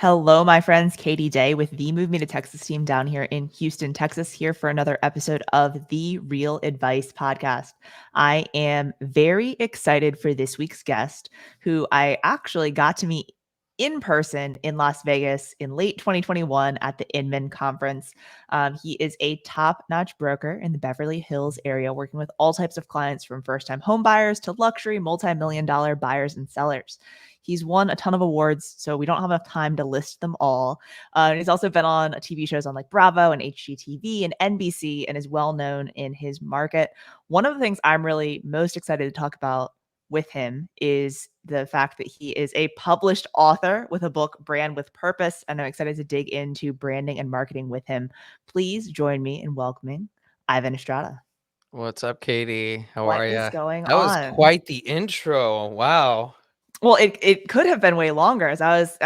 Hello, my friends. Katie Day with the Move Me to Texas team down here in Houston, Texas, here for another episode of the Real Advice Podcast. I am very excited for this week's guest, who I actually got to meet in person in Las Vegas in late 2021 at the Inman Conference. He is a top-notch broker in the Beverly Hills area, working with all types of clients from first-time home buyers to luxury multi-million-dollar buyers and sellers. He's won a ton of awards, so we don't have enough time to list them all. He's also been on TV shows on like Bravo and HGTV and NBC and is well known in his market. One of the things I'm really most excited to talk about with him is the fact that he is a published author with a book, Brand with Purpose, and I'm excited to dig into branding and marketing with him. Please join me in welcoming Ivan Estrada. What's up, Katie? How What are is ya? going That was on? quite the intro. Wow. Well, it could have been way longer as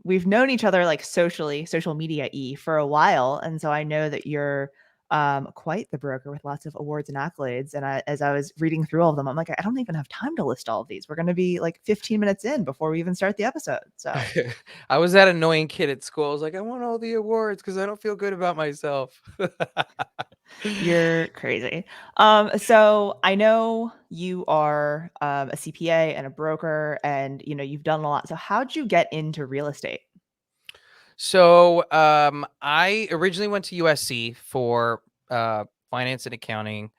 we've known each other like social media for a while. And so I know that you're quite the broker with lots of awards and accolades. And as I was reading through all of them, I'm like, I don't even have time to list all of these. We're going to be like 15 minutes in before we even start the episode. So I was that annoying kid at school. I was like, I want all the awards because I don't feel good about myself. you're crazy. So I know you are a CPA and a broker, and you've done a lot. So how'd you get into real estate? I originally went to USC for finance and accounting.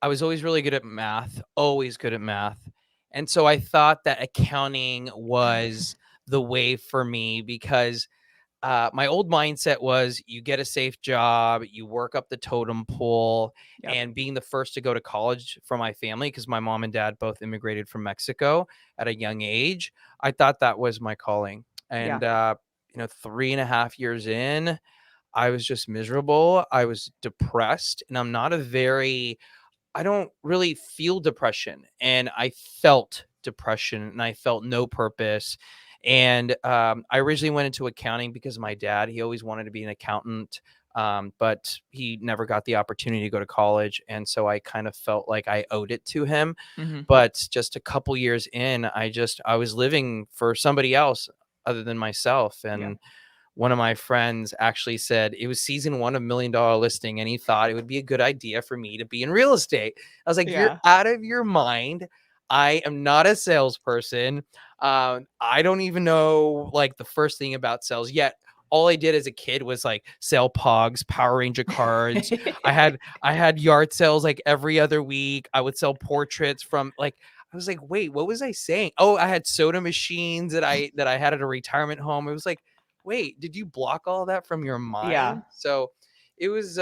I was always really good at math, always good at math. And so I thought that accounting was the way for me because my old mindset was you get a safe job, you work up the totem pole, Yep. and being the first to go to college for my family, because my mom and dad both immigrated from Mexico at a young age, I thought that was my calling. Yeah. And, 3.5 years in, I was just miserable. I was depressed, and I don't really feel depression. And I felt depression and I felt no purpose. And I originally went into accounting because my dad, he always wanted to be an accountant, but he never got the opportunity to go to college. And so I kind of felt like I owed it to him. Hmm. But just a couple years in, I was living for somebody else other than myself. Yeah. And one of my friends actually said it was season 1 of $1 Million Listing, and he thought it would be a good idea for me to be in real estate. I was like, you're Yeah. out of your mind. I am not a salesperson. I don't even know like the first thing about sales yet. All I did as a kid was like sell Pogs, Power Ranger cards. I had yard sales like every other week. I would sell portraits from like I was like, wait, what was I saying? Oh, I had soda machines that I had at a retirement home. It was like, wait, did you block all that from your Yeah. mind? So it was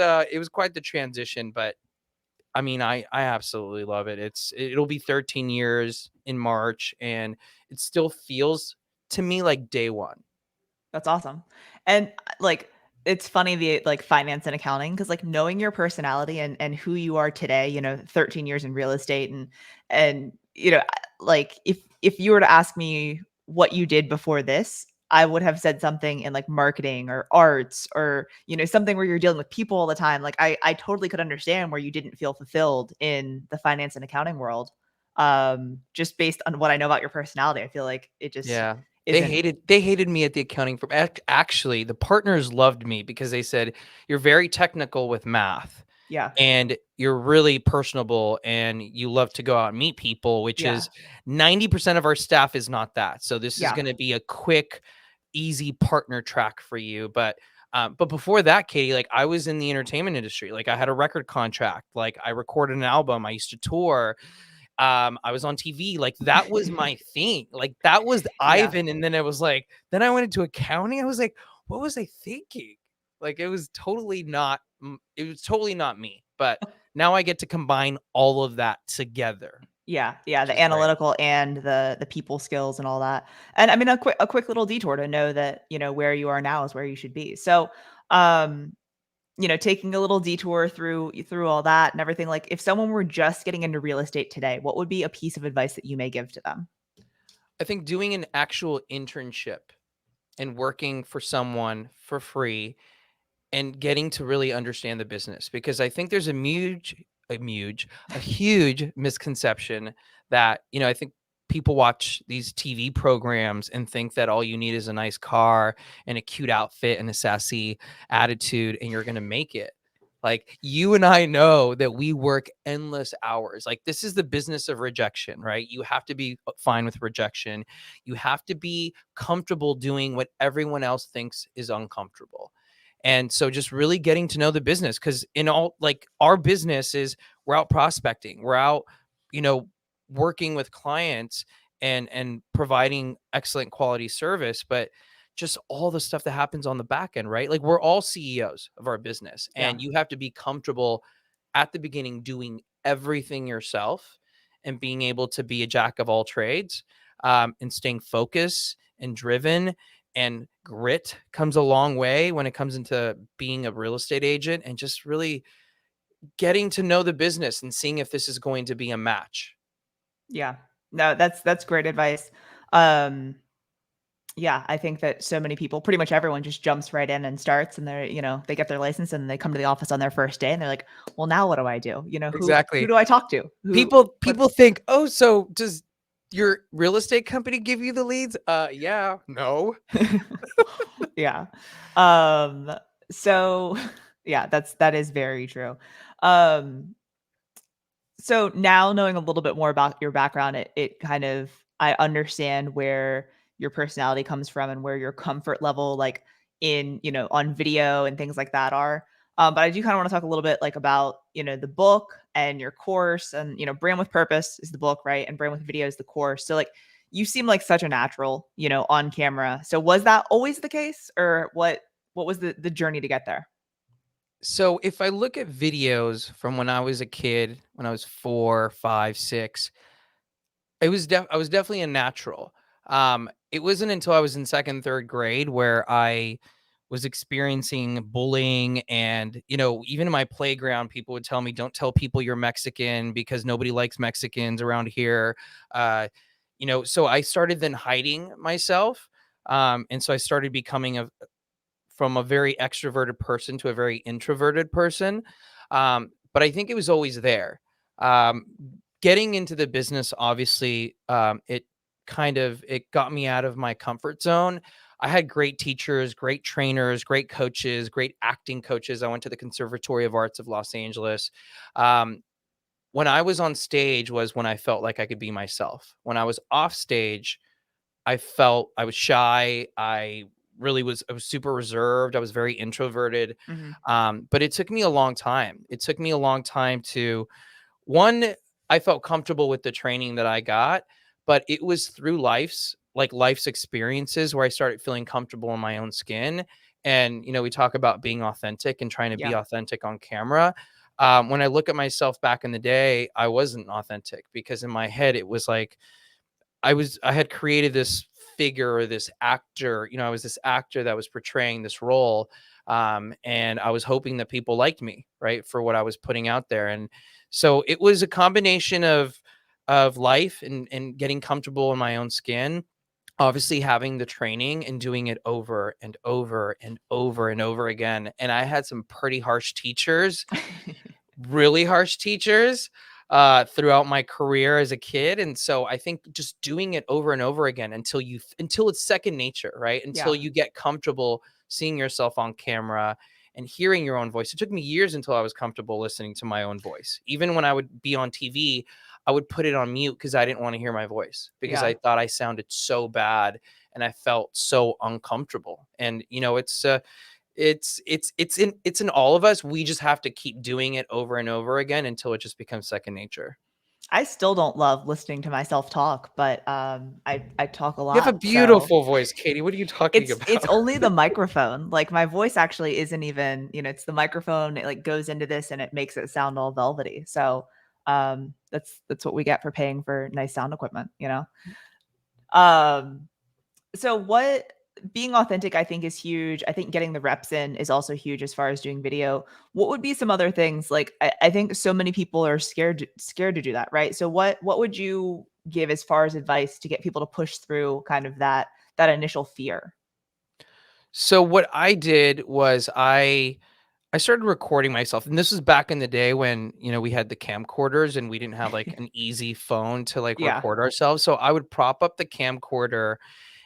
quite the transition, but I mean, I absolutely love it. It'll be 13 years in March, and it still feels to me like day one. That's awesome. And like it's funny the like finance and accounting because like knowing your personality and who you are today, 13 years in real estate and like if you were to ask me what you did before this, I would have said something in like marketing or arts or something where you're dealing with people all the time. Like I totally could understand where you didn't feel fulfilled in the finance and accounting world. Just based on what I know about your personality. I feel like it just Yeah. They isn't. hated they hated me at the accounting firm. Actually, the partners loved me because they said, "You're very technical with math, Yeah. and you're really personable, and you love to go out and meet people," which Yeah. is 90% of our staff is not that. So this is Yeah. gonna be a quick, easy partner track for you. But before that, Katie, like I was in the entertainment industry. Like I had a record contract. Like I recorded an album. I used to tour. I was on TV. Like that was my thing. Like that was Yeah. Ivan. And then it was like, then I went into accounting. I was like, what was I thinking? Like it was totally not me. But now I get to combine all of that together, Yeah. Yeah. which The is great. analytical and the people skills and all that. And I mean, a quick little detour to know that, where you are now is where you should be. So, um, taking a little detour through all that and everything, like if someone were just getting into real estate today, what would be a piece of advice that you may give to them? I think doing an actual internship and working for someone for free and getting to really understand the business, because I think there's a huge misconception that, I think people watch these TV programs and think that all you need is a nice car and a cute outfit and a sassy attitude and you're going to make it. Like, you and I know that we work endless hours. Like, this is the business of rejection, right? You have to be fine with rejection. You have to be comfortable doing what everyone else thinks is uncomfortable. And so just really getting to know the business, because in all, like, our business is, we're out prospecting, we're out, you know, working with clients and providing excellent quality service, but just all the stuff that happens on the back end, right? Like, we're all CEOs of our business, Yeah. and you have to be comfortable at the beginning doing everything yourself and being able to be a jack of all trades, and staying focused and driven, and grit comes a long way when it comes into being a real estate agent, and just really getting to know the business and seeing if this is going to be a match. Yeah. No, that's great advice. Um, yeah, I think that so many people, pretty much everyone just jumps right in and starts and they're, they get their license and they come to the office on their first day and they're like, "Well, now what do I do? Who Exactly. do I talk to? What?" People think, "Oh, so does your real estate company give you the leads?" Yeah. No. Yeah. Um, so yeah, that is very true. Um, so now knowing a little bit more about your background, it kind of, I understand where your personality comes from and where your comfort level, like in, on video and things like that are. But I do kind of want to talk a little bit like about, the book and your course and, Brand with Purpose is the book, right? And Brand with Video is the course. So like you seem like such a natural, on camera. So was that always the case or what was the journey to get there? So if I look at videos from when I was a kid, when I was 4, 5, 6, I was definitely a natural. It wasn't until I was in 2nd, 3rd grade where I was experiencing bullying, and, even in my playground, people would tell me, "Don't tell people you're Mexican because nobody likes Mexicans around here." Uh, so I started then hiding myself. And so I started becoming from a very extroverted person to a very introverted person. But I think it was always there. Um, Getting into the business, obviously, it got me out of my comfort zone. I had great teachers, great trainers, great coaches, great acting coaches. I went to the Conservatory of Arts of Los Angeles. Um, when I was on stage was when I felt like I could be myself. When I was off stage, I felt I was shy. I was super reserved. I was very introverted. Mhm. But it took me a long time. It took me a long time to, one, I felt comfortable with the training that I got, but it was through life's experiences where I started feeling comfortable in my own skin. And, we talk about being authentic and trying to be Yeah. authentic on camera. When I look at myself back in the day, I wasn't authentic because in my head, it was like, I had created this figure or this actor, I was this actor that was portraying this role. And I was hoping that people liked me, right, for what I was putting out there. And so it was a combination of life and getting comfortable in my own skin, obviously having the training and doing it over and over and over and over again. And I had some pretty harsh teachers, really harsh teachers, throughout my career as a kid. And so I think just doing it over and over again until it's second nature, right? Until Yeah. you get comfortable seeing yourself on camera and hearing your own voice. It took me years until I was comfortable listening to my own voice. Even when I would be on TV, I would put it on mute because I didn't want to hear my voice because Yeah. I thought I sounded so bad and I felt so uncomfortable. And it's in all of us. We just have to keep doing it over and over again until it just becomes second nature. I still don't love listening to myself talk, but, I talk a You have a lot, so beautiful voice, Katie. What are you talking it's about? only the microphone, like, my voice actually isn't even, it's the microphone, it, like, goes into this and it makes it sound all velvety, so, that's what we get for paying for nice sound equipment, you know? Um, so what being authentic, I think, is huge. I think getting the reps in is also huge as far as doing video. What would be some other things? Like I think so many people are scared to do that, right? So what would you give as far as advice to get people to push through kind of that initial fear? So what I did was I started recording myself, and this was back in the day when, we had the camcorders and we didn't have like an easy phone to like Yeah. record ourselves. So I would prop up the camcorder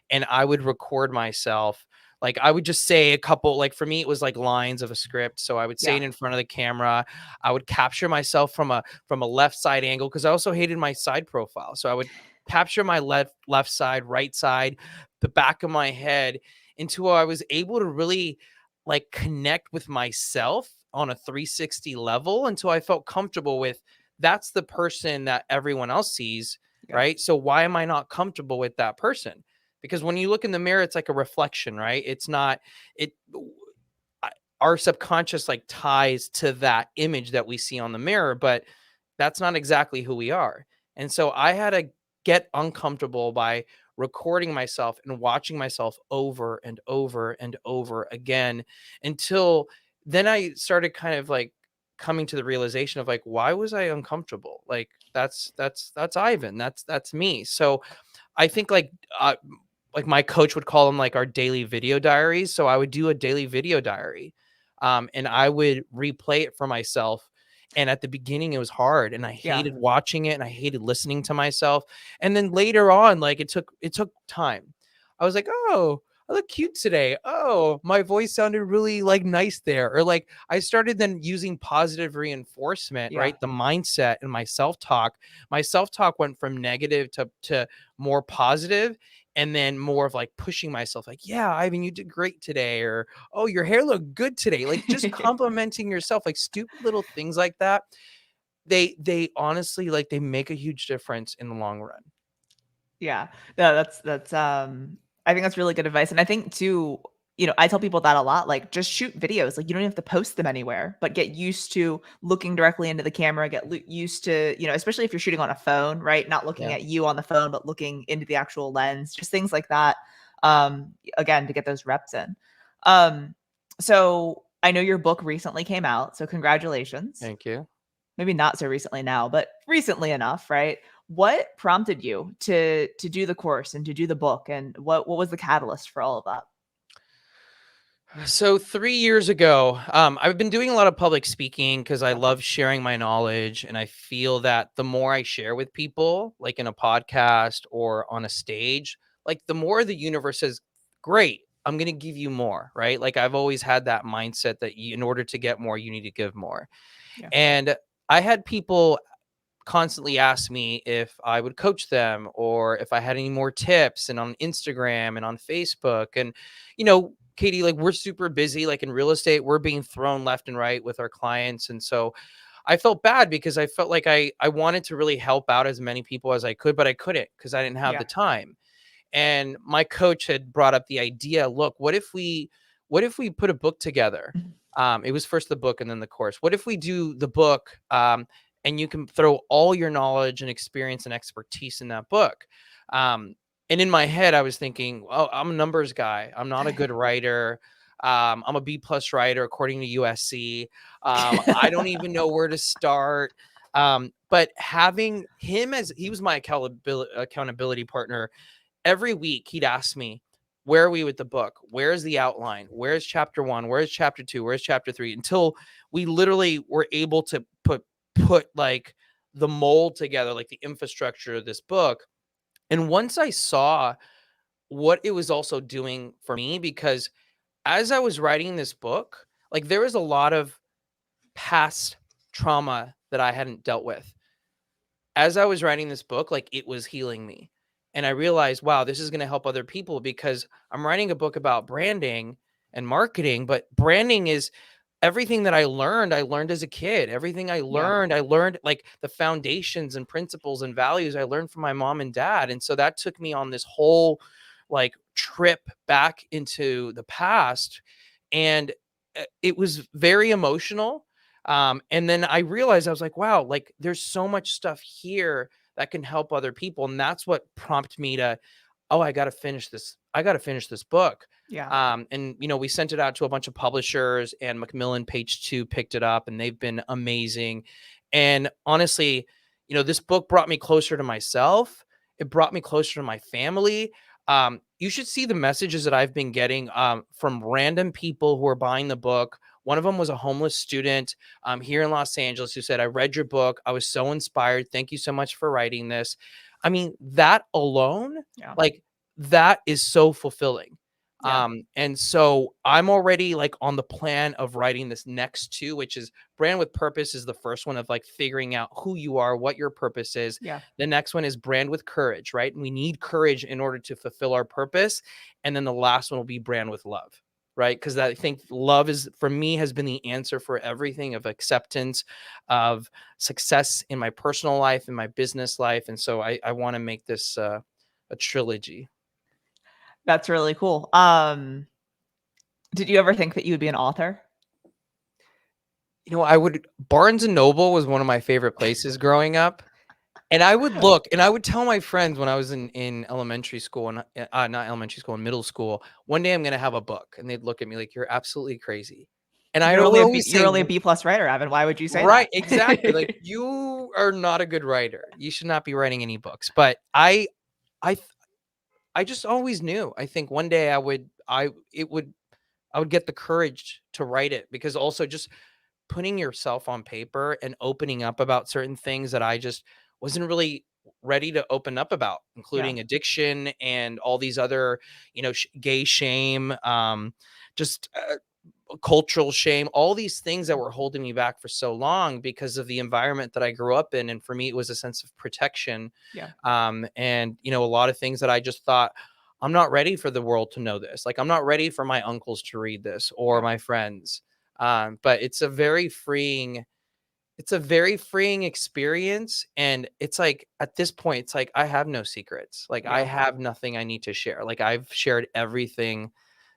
and I would record myself. Like I would just say a couple, like for me, it was like lines of a script. So I would say Yeah. it in front of the camera. I would capture myself from a left side angle because I also hated my side profile. So I would capture my left side, right side, the back of my head until I was able to really like connect with myself on a 360 level until I felt comfortable with that's the person that everyone else sees, Yep. right? So why am I not comfortable with that person? Because when you look in the mirror, it's like a reflection, right? It's not it I- our subconscious like ties to that image that we see on the mirror, but that's not exactly who we are. And so I had to get uncomfortable by recording myself and watching myself over and over and over again until then I started kind of like coming to the realization of like why was I uncomfortable? Like that's Ivan. That's me. So I think like my coach would call them like our daily video diaries. So I would do a daily video diary, and I would replay it for myself. And at the beginning, it was hard, and I Yeah. hated watching it, and I hated listening to myself. And then later on, like it took time. I was like, oh, I look cute today. Oh, my voice sounded really like nice there. Or like I started then using positive reinforcement, Yeah. right? The mindset and my self talk. My self talk went from negative to more positive, and then more of like pushing myself like, yeah, Ivan, you did great today, or oh, your hair looked good today, like just complimenting yourself, like stupid little things like that. They honestly, like, they make a huge difference in the long run. Yeah. No, that's I think that's really good advice. And I think too, I tell people that a lot, like just shoot videos. Like you don't have to post them anywhere, but get used to looking directly into the camera, used to, especially if you're shooting on a phone, right? Not looking Yeah. at you on the phone, but looking into the actual lens, just things like that. Again, to get those reps in. Um, so I know your book recently came out, so congratulations. Thank you. Maybe not so recently now, but recently enough, right? What prompted you to do the course and to do the book, and what was the catalyst for all of that? So 3 years ago, I've been doing a lot of public speaking because I Yeah, love sharing my knowledge, and I feel that the more I share with people, like in a podcast or on a stage, like the more the universe says, "Great, I'm going to give you more." Right? Like I've always had that mindset that in order to get more, you need to give more. yeah, And I had people constantly ask me if I would coach them or if I had any more tips, and on Instagram and on Facebook. And, Katie, like we're super busy, like in real estate, we're being thrown left and right with our clients. And so I felt bad because I felt like I wanted to really help out as many people as I could, but I couldn't because I didn't have yeah, the time. And my coach had brought up the idea, look, what if we put a book together? mhm, It was first the book and then the course. What if we do the book, and you can throw all your knowledge and experience and expertise in that book? Um, and in my head, I was thinking, oh, I'm a numbers guy. I'm not a good writer. I'm a B+ writer according to USC. I don't even know where to start. But having him as he was my accountability partner, every week he'd ask me, where are we with the book? Where's the outline? Where's chapter 1? Where's chapter 2? Where's chapter 3? Until we literally were able to put like the mold together, like the infrastructure of this book. And once I saw what it was also doing for me, because as I was writing this book, like there was a lot of past trauma that I hadn't dealt with. As I was writing this book, like it was healing me. And I realized, wow, this is going to help other people because I'm writing a book about branding and marketing, but branding is everything that I learned as a kid. Everything yeah, I learned like the foundations and principles and values I learned from my mom and dad. And so that took me on this whole like trip back into the past. And it was very emotional. And then I realized I was like, wow, like there's so much stuff here that can help other people. And that's what prompted me to, oh, I got to finish this. I got to finish this book. yeah, And we sent it out to a bunch of publishers, and Macmillan Page Two picked it up, and they've been amazing. And honestly, this book brought me closer to myself. It brought me closer to my family. You should see the messages that I've been getting from random people who are buying the book, One of them was a homeless student here in Los Angeles who said, I read your book. I was so inspired. Thank you so much for writing this. I mean, that alone, Yeah. like that is so fulfilling. Yeah. And so I'm already like on the plan of writing this next two, which is Brand with Purpose is the first one of like figuring out who you are, what your purpose is. Yeah. The next one is Brand with Courage, right? And we need courage in order to fulfill our purpose. And then the last one will be Brand with Love, right? Because I think love is, for me, has been the answer for everything, of acceptance, of success in my personal life, in my business life. And so I want to make this a trilogy. That's really cool. Did you ever think that you would be an author? You know, I would Barnes and Noble was one of my favorite places growing up. And I would look and I would tell my friends when I was in elementary school and not elementary school, in middle school, one day I'm going to have a book. And they'd look at me like, you're absolutely crazy. And I would always You're say, only a B plus writer, Evan. Why would you say right, that? exactly. Like, you are not a good writer. You should not be writing any books. But I, I just always knew. I think one day I would get the courage to write it, because also just putting yourself on paper and opening up about certain things that I just wasn't really ready to open up about, Yeah. including addiction and all these other, gay shame, just cultural shame, all these things that were holding me back for so long because of the environment that I grew up in. And for me, it was a sense of protection. Yeah. And, a lot of things that I just thought, I'm not ready for the world to know this. Like, I'm not ready for my uncles to read this or Yeah. my friends. But it's a very freeing experience. And it's like, at this point, it's like, I have no secrets. Like, I Yeah. have nothing I need to share. Like, I've shared everything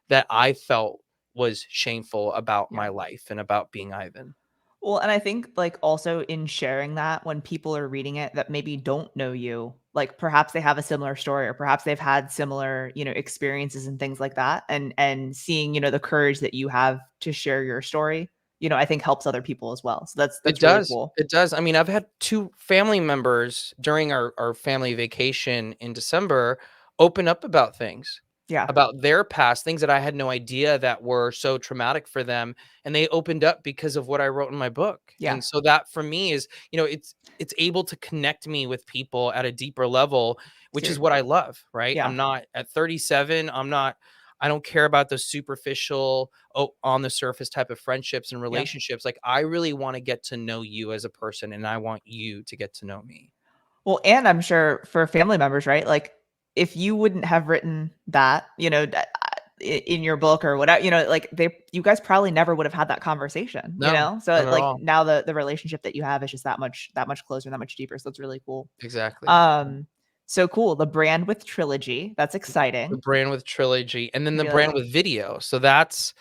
that I felt was shameful about Yeah. my life and about being Ivan. Well, and I think, like, also in sharing that, when people are reading it that maybe don't know you, like, perhaps they have a similar story, or perhaps they've had similar, experiences and things like that, and seeing, the courage that you have to share your story, I think helps other people as well. So It that's really does. cool. It does. I mean, I've had two family members during our family vacation in December open up about things, Yeah. about their past, things that I had no idea that were so traumatic for them. And they opened up because of what I wrote in my book. Yeah. And so that for me is, it's able to connect me with people at a deeper level, which is Ser what I love, right? Yeah. I'm not at 37. I don't care about the superficial, on the surface type of friendships and Yeah. relationships. Like, I really want to get to know you as a person, and I want you to get to know me. Well, and I'm sure for family members, right? Like, if you wouldn't have written that, in your book or whatever, like, you guys probably never would have had that conversation, No, So not at like all. now the relationship that you have is just that much closer, that much deeper. So that's really cool. Exactly. Um, so cool. The brand with trilogy. That's The exciting. brand with trilogy, and then the Really. brand with video. So that's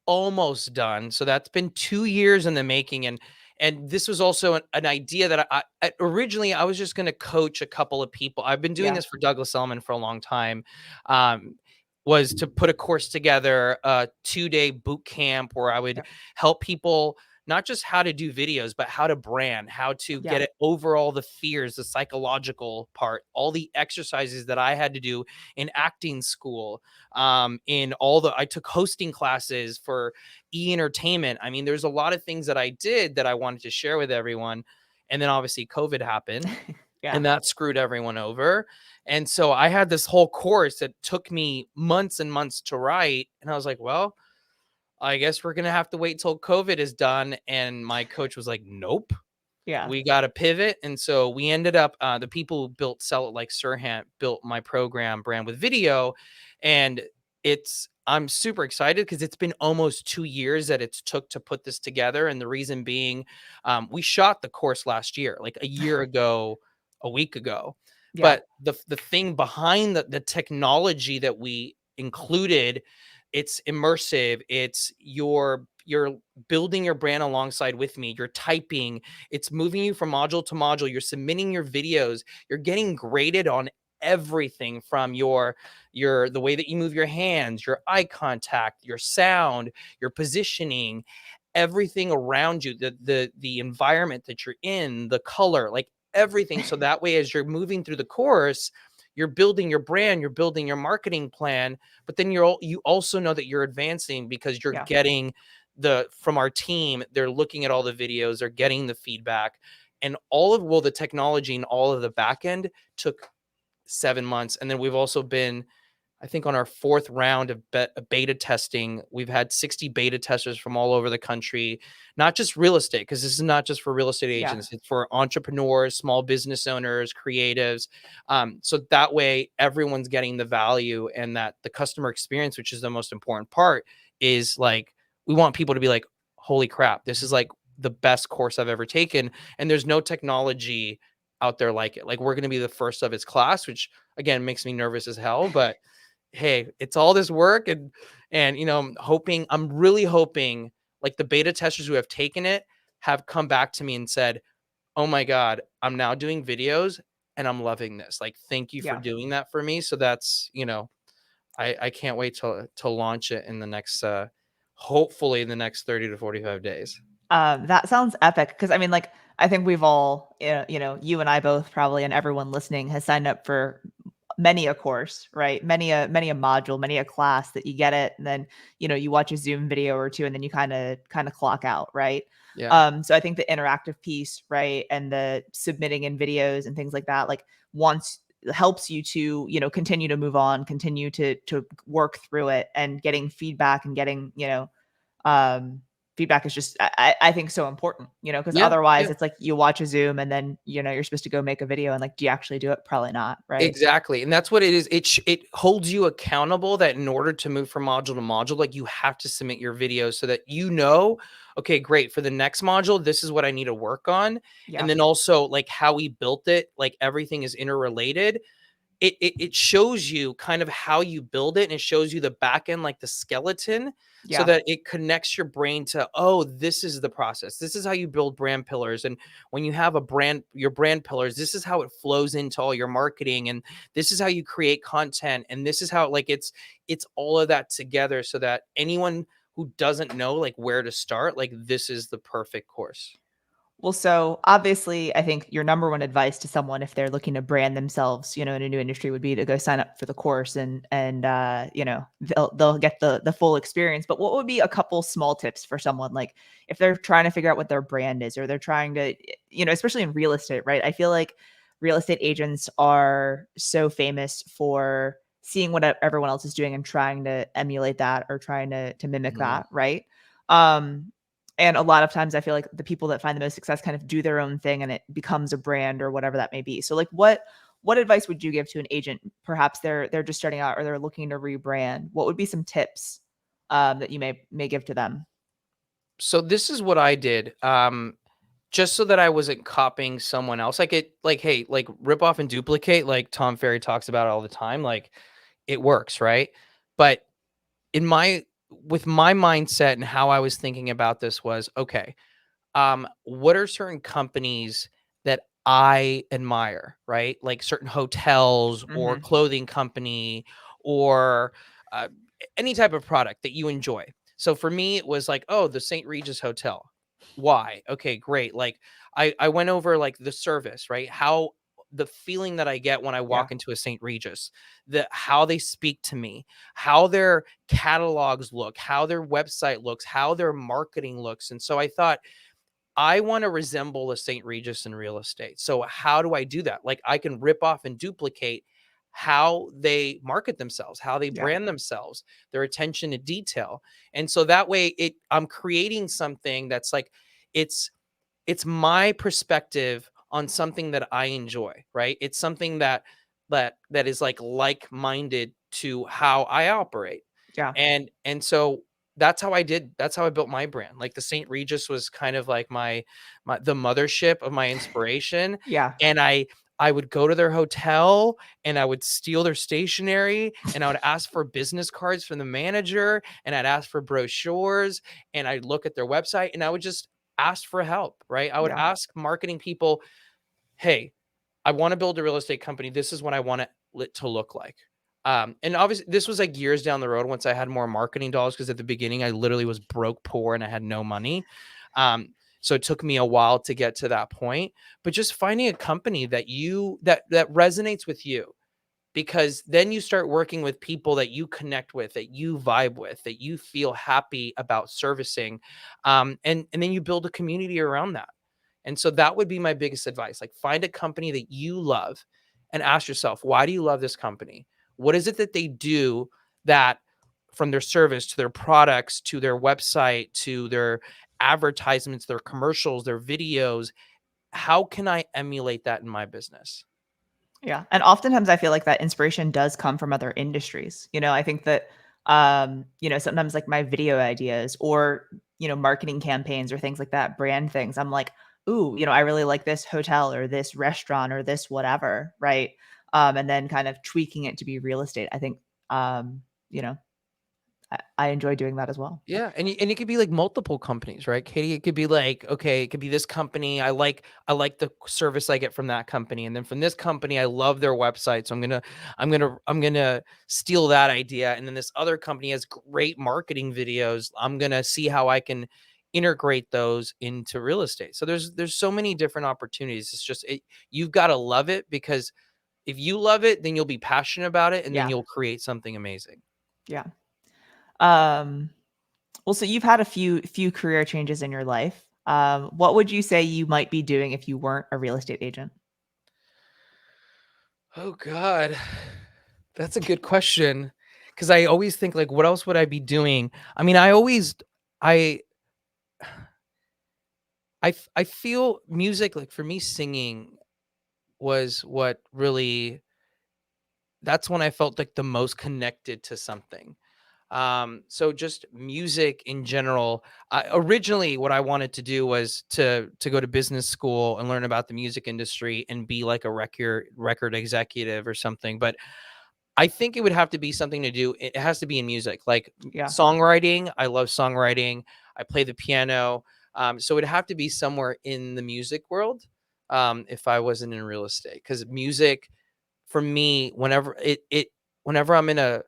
almost done. So that's been 2 years in the making. And this was also an idea that originally I was just going to coach a couple of people. I've been doing Yeah. this for Douglas Elliman for a long time. Um, was to put a course together, a 2-day boot camp where I would Yeah. help people not just how to do videos, but how to brand, how to Yeah. get it over all the fears, the psychological part, all the exercises that I had to do in acting school. I took hosting classes for entertainment. I mean, there's a lot of things that I did that I wanted to share with everyone. And then obviously COVID happened, Yeah. and that screwed everyone over. And so I had this whole course that took me months and months to write. And I was like, well, I guess we're going to have to wait till COVID is done. And my coach was like, nope, Yeah. we got to pivot. And so we ended up, the people who built Sell It Like Sirhan built my program, Brand with Video. And I'm super excited because it's been almost 2 years that it's took to put this together. And the reason being, we shot the course last year, like a year ago, a week ago. Yeah. But the thing behind the technology that we included, it's immersive. It's you're building your brand alongside with me. You're typing, it's moving you from module to module. You're submitting your videos. You're getting graded on everything from the way that you move your hands, your eye contact, your sound, your positioning, everything around you, the environment that you're in, the color, like everything. So that way, as you're moving through the course, you're building your brand, you're building your marketing plan, but then you also know that you're advancing because you're Yeah. getting from our team, they're looking at all the videos, they're getting the feedback, and the technology and all of the back end took 7 months. And then we've also been, I think, on our fourth round of beta testing. We've had 60 beta testers from all over the country, not just real estate, because this is not just for real estate Yeah. agents. It's for entrepreneurs, small business owners, creatives. So that way everyone's getting the value, and that the customer experience, which is the most important part, is like, we want people to be like, holy crap, this is like the best course I've ever taken. And there's no technology out there like it. Like, we're going to be the first of its class, which again makes me nervous as hell, but hey, it's all this work. And I'm really hoping, like, the beta testers who have taken it have come back to me and said, oh my God, I'm now doing videos and I'm loving this. Like, thank you for Yeah. doing that for me. So that's, I can't wait to launch it in the next, hopefully in the next 30 to 45 days. That sounds epic because I mean, like, I think we've all, you and I both probably, and everyone listening has signed up for many a course, right? Many a module, many a class that you get it, and then you watch a Zoom video or two, and then you kind of clock out, right? Yeah. So I think the interactive piece, right, and the submitting in videos and things like that, like, once helps you to continue to move on, continue to work through it, and getting feedback and getting um feedback is just I think so important, because Yeah. otherwise Yeah. it's like you watch a Zoom and then you're supposed to go make a video, and like, do you actually do it? Probably not, right? Exactly, and that's what it is. It holds you accountable, that in order to move from module to module, like, you have to submit your videos so that okay, great, for the next module, this is what I need to work on. And Yeah. then also, like, how we built it, like, everything is interrelated. It shows you kind of how you build it, and it shows you the back end, like the skeleton, so Yeah. that it connects your brain to, oh, this is the process. This is how you build brand pillars. And when you have your brand pillars, this is how it flows into all your marketing, and this is how you create content, and this is how, like, it's all of that together, so that anyone who doesn't know, like, where to start, like, this is the perfect course. Well, so obviously, I think your number one advice to someone if they're looking to brand themselves, in a new industry would be to go sign up for the course, and they'll get the full experience. But what would be a couple small tips for someone, like, if they're trying to figure out what their brand is, or they're trying to, especially in real estate, right? I feel like real estate agents are so famous for seeing what everyone else is doing and trying to emulate that, or trying to mimic Mhm. that, right? Um, and a lot of times I feel like the people that find the most success kind of do their own thing, and it becomes a brand or whatever that may be. So, like, what advice would you give to an agent? Perhaps they're just starting out, or they're looking to rebrand. What would be some tips that you may give to them? So this is what I did. Just so that I wasn't copying someone else. Hey, like, rip off and duplicate, like Tom Ferry talks about all the time. Like, it works, right? But in my with my mindset and how I was thinking about this was, okay, what are certain companies that I admire, right? Like certain hotels or Hmm. clothing company, or uh, any type of product that you enjoy. So for me, it was like, oh, the St. Regis Hotel. Why? Okay, great. Like, I went over, like, the service, right? How the feeling that I get when I Yeah. walk into a St. Regis, how they speak to me, how their catalogs look, how their website looks, how their marketing looks. And so I thought, I want to resemble a St. Regis in real estate. So how do I do that? Like, I can rip off and duplicate how they market themselves, how they Yeah. brand themselves, their attention to detail. And so that way, I'm creating something that's like, it's it's my perspective on something that I enjoy, right? It's something that is like-minded to how I operate. Yeah. And so that's how I built my brand. Like, the St. Regis was kind of like the mothership of my inspiration. Yeah. And I would go to their hotel, and I would steal their stationery, and I would ask for business cards from the manager, and I'd ask for brochures, and I'd look at their website, and I would just ask for help, right? I would Yeah. ask marketing people, hey, I want to build a real estate company. This is what I want it to look like. And obviously, this was like years down the road once I had more marketing dollars, because at the beginning, I literally was broke, poor, and I had no money. So it took me a while to get to that point. But just finding a company that resonates with you, because then you start working with people that you connect with, that you vibe with, that you feel happy about servicing, and then you build a community around that. And so that would be my biggest advice. Like, find a company that you love and ask yourself, why do you love this company? What is it that they do that, from their service to their products to their website to their advertisements, their commercials, their videos, how can I emulate that in my business? Yeah, and oftentimes I feel like that inspiration does come from other industries. I think that, sometimes like my video ideas or, marketing campaigns or things like that, brand things, I'm like, ooh, I really like this hotel or this restaurant or this whatever, right? And then kind of tweaking it to be real estate. I think, you know, I enjoy doing that as well. Yeah, and it could be like multiple companies, right, Katie? It could be like, okay, it could be this company. I like the service I get from that company, and then from this company, I love their website, so I'm gonna steal that idea. And then this other company has great marketing videos. I'm gonna see how I can integrate those into real estate. So there's so many different opportunities. It's just you've got to love it, because if you love it, then you'll be passionate about it, and then Yeah, you'll create something amazing. yeah. Um, well, so you've had a few career changes in your life. What would you say you might be doing if you weren't a real estate agent? Oh God, that's a good question. Because I always think, like, what else would I be doing? I mean, I I feel music, like, for me, singing was what really, that's when I felt like the most connected to something. So just music in general. Originally, what I wanted to do was to go to business school and learn about the music industry and be like a record executive or something. But I think it would have to be something to do, it has to be in music, like Yeah, songwriting. I love songwriting. I play the piano. So it'd have to be somewhere in the music world, if I wasn't in real estate, because music for me, whenever I'm in a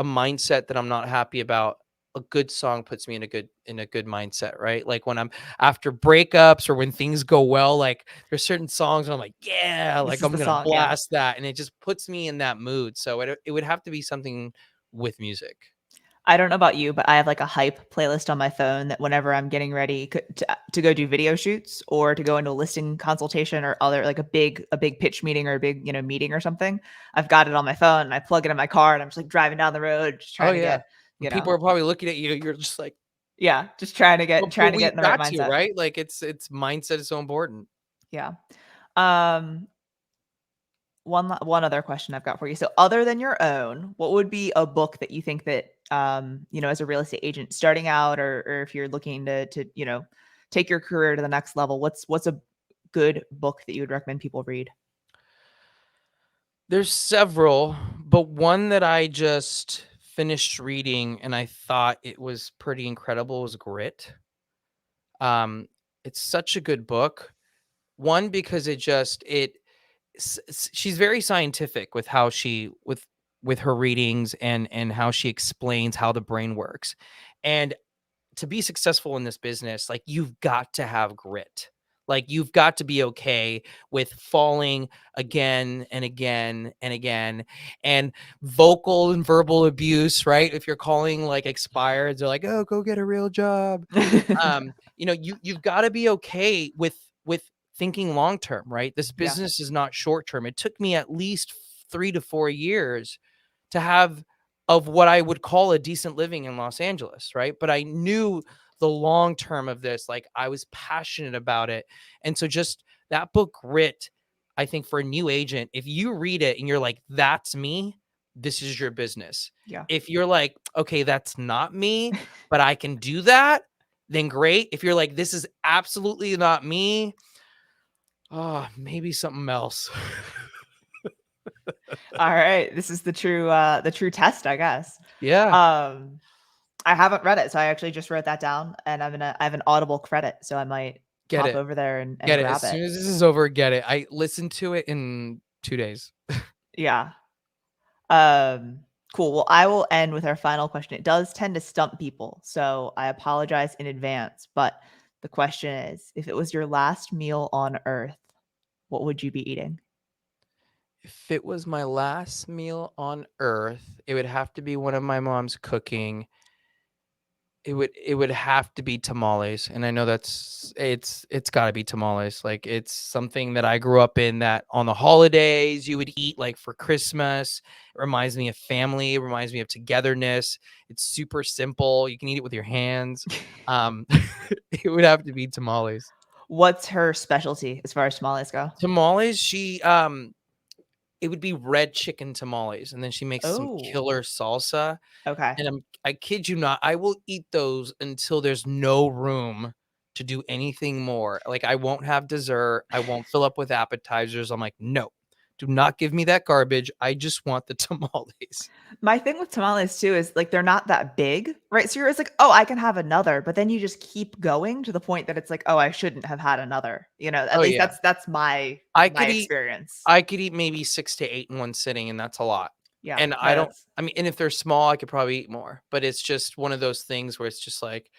mindset that I'm not happy about, a good song puts me in a good mindset, right? Like when I'm after breakups or when things go well, like there's certain songs and I'm like, yeah, this like is I'm the gonna song. Yeah. blast that, and it just puts me in that mood. So it would have to be something with music. I don't know about you, but I have like a hype playlist on my phone that whenever I'm getting ready to go do video shoots or to go into a listing consultation or other like a big pitch meeting or a big, meeting or something, I've got it on my phone and I plug it in my car and I'm just like driving down the road just Oh trying to yeah, get, and people are probably looking at you. You're just like, yeah, just trying to get but trying to get we've in the right got to, mindset. right? Like it's mindset is so important. Yeah. Um one other question I've got for you. So other than your own, what would be a book that you think that as a real estate agent starting out or if you're looking to take your career to the next level, what's a good book that you would recommend people read? There's several, but one that I just finished reading and I thought it was pretty incredible was Grit. Um, it's such a good book. One, because she's very scientific with how she with her readings and how she explains how the brain works. And to be successful in this business, like, you've got to have grit. Like, you've got to be okay with falling again and again and again, and vocal and verbal abuse, right? If you're calling like expireds, they're like, "Oh, go get a real job." You've got to be okay with thinking long term, right? This Yeah. business is not short term. It took me at least 3 to 4 years to have of what I would call a decent living in Los Angeles, right? But I knew the long term of this, like I was passionate about it. And so just that book, Grit, I think for a new agent, if you read it and you're like, that's me, this is your business. Yeah. If you're like, okay, that's not me, but I can do that, then great. If you're like, this is absolutely not me, oh, maybe something else. All right. This is the true test, I guess. Yeah. Um I haven't read it, so I actually just wrote that down and I have an Audible credit, so I might Get pop it. over there and Get it. As grab it. soon as this is over, get it. I listened to it in 2 days. Yeah. Um, cool. Well, I will end with our final question. It does tend to stump people, so I apologize in advance. But the question is, if it was your last meal on Earth, what would you be eating? If it was my last meal on earth, it would have to be one of my mom's cooking. It would have to be tamales, and I know it's gotta be tamales. Like, it's something that I grew up in, that on the holidays you would eat, like, for Christmas. It reminds me of family, it reminds me of togetherness. It's super simple, you can eat it with your hands. Um, it would have to be tamales. What's her specialty as far as tamales go? Tamales, it would be red chicken tamales, and then she makes some Oh, killer salsa. okay. And I kid you not, I will eat those until there's no room to do anything more. Like, I won't have dessert, I won't fill up with appetizers. I'm like, "No, do not give me that garbage. I just want the tamales." My thing with tamales too is like they're not that big, right? So you're always like, oh, I can have another, but then you just keep going to the point that it's like, oh, I shouldn't have had another. At Oh, least yeah. that's my I my could eat experience. I could eat maybe 6 to 8 in one sitting, and that's a lot. Yeah, And no, I don't that's I mean, and if they're small, I could probably eat more, but it's just one of those things where it's just like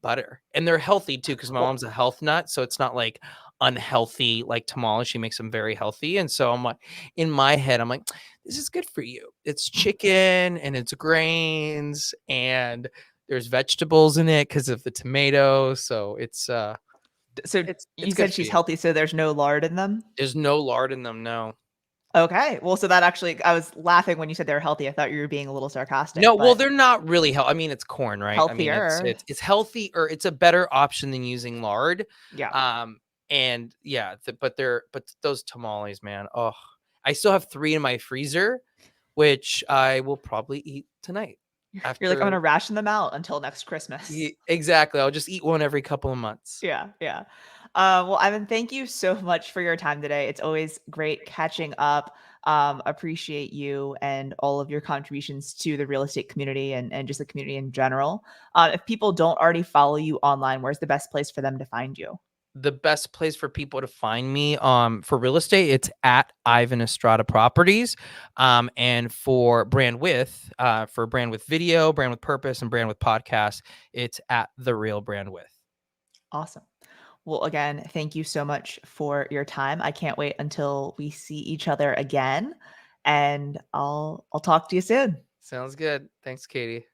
butter. And they're healthy too, because my well, mom's a health nut, so it's not like unhealthy like tamales. She makes them very healthy, and so I'm like, in my head, I'm like, "This is good for you. It's chicken and it's grains and there's vegetables in it because of the tomatoes, so so it's you good said for she's you." healthy, so there's no lard in them? There's no lard in them, no. Okay. Well, so that actually I was laughing when you said they were healthy. I thought you were being a little sarcastic, No, well, but they're not really I mean, it's corn, right? I mean, healthier. it's healthy, or it's a better option than using lard. Yeah. Um, and yeah, but those tamales, man, oh, I still have 3 in my freezer, which I will probably eat tonight You're like, I'm after. gonna ration them out until next Christmas. Exactly, I'll just eat one every couple of months. Yeah, yeah. Well, Ivan, thank you so much for your time today. It's always great catching up. Appreciate you and all of your contributions to the real estate community and just the community in general. If people don't already follow you online, where's the best place for them to find you? The best place for people to find me, for real estate, it's at Ivan Estrada Properties. And for brand with video, brand with purpose, and brand with podcast, it's at The Real Brand With. Awesome. Well, again, thank you so much for your time. I can't wait until we see each other again, and I'll talk to you soon. Sounds good. Thanks, Katie.